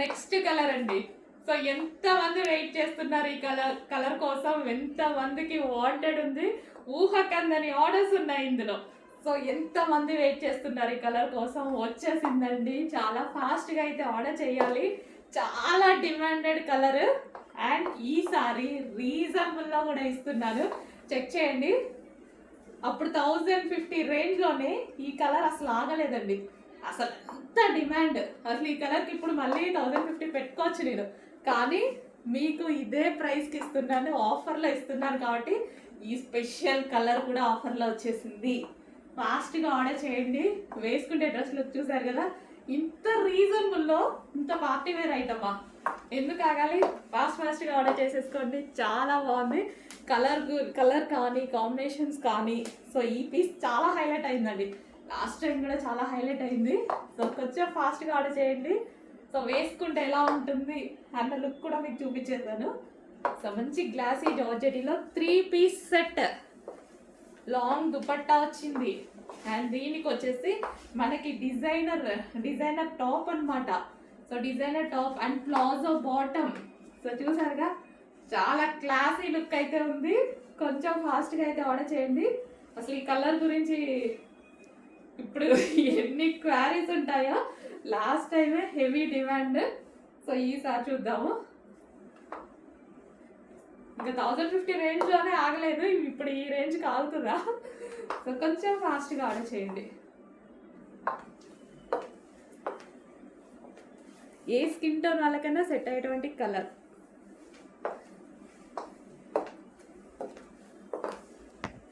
Next colour అండి. So ఎంతమంది wait చేస్తున్నారు ఈ కలర్ కోసం, ఎంతమందికి వాంటెడ్ ఉంది, ఊహకందని ఆర్డర్స్ ఉన్నాయి ఇందులో. సో ఎంతమంది వెయిట్ చేస్తున్నారు ఈ కలర్ కోసం, వచ్చేసిందండి. చాలా ఫాస్ట్గా అయితే ఆర్డర్ చేయాలి. చాలా డిమాండెడ్ కలర్ అండ్ ఈసారి రీజనబుల్లో కూడా ఇస్తున్నారు. చెక్ చేయండి. అప్పుడు 1050 రేంజ్లోనే ఈ కలర్ అసలు ఆగలేదండి. అసలు అంత డిమాండ్. అసలు ఈ కలర్కి ఇప్పుడు మళ్ళీ 1050 పెట్టుకోవచ్చు నేను, కానీ మీకు ఇదే ప్రైస్కి ఇస్తున్నాను, ఆఫర్లో ఇస్తున్నాను. కాబట్టి ఈ స్పెషల్ కలర్ కూడా ఆఫర్లో వచ్చేసింది. ఫాస్ట్గా ఆర్డర్ చేయండి. వేసుకుంటే డ్రెస్ లుక్ చూసారు కదా, ఇంత రీజనబుల్లో ఇంత పార్టీ వేర్ ఐటమా, ఎందుకు ఆగాలి? ఫాస్ట్గా ఆర్డర్ చేసేసుకోండి. చాలా బాగుంది కలర్ కానీ కాంబినేషన్స్ కానీ. సో ఈ పీస్ చాలా హైలైట్ అయిందండి. లాస్ట్ టైం కూడా చాలా హైలైట్ అయింది. సో కొంచెం ఫాస్ట్గా ఆర్డర్ చేయండి. సో వేసుకుంటే ఎలా ఉంటుంది అన్న లుక్ కూడా మీకు చూపించేస్తాను. సో మంచి గ్లాసీ జార్జెటీలో 3 పీస్ సెట్, లాంగ్ దుపట్టా వచ్చింది. అండ్ దీనికి వచ్చేసి మనకి డిజైనర్ టాప్ అనమాట. So designer top and palazzo bottom. So చూసారుగా, చాలా క్లాసీ లుక్ అయితే ఉంది. కొంచెం ఫాస్ట్గా అయితే ఆర్డర్ చేయండి. అసలు ఈ కలర్ గురించి ఇప్పుడు ఎన్ని క్వారీస్ ఉంటాయో. లాస్ట్ టైమే హెవీ డిమాండ్. సో ఈసారి చూద్దాము. ఇంకా 1050 రేంజ్లోనే ఆగలేదు, ఇప్పుడు ఈ రేంజ్కి ఆగుతుందా? సో కొంచెం ఫాస్ట్గా ఆర్డర్ చేయండి. ఏ స్కిన్ టోన్ వాళ్ళకైనా సెట్ అయ్యేటువంటి కలర్.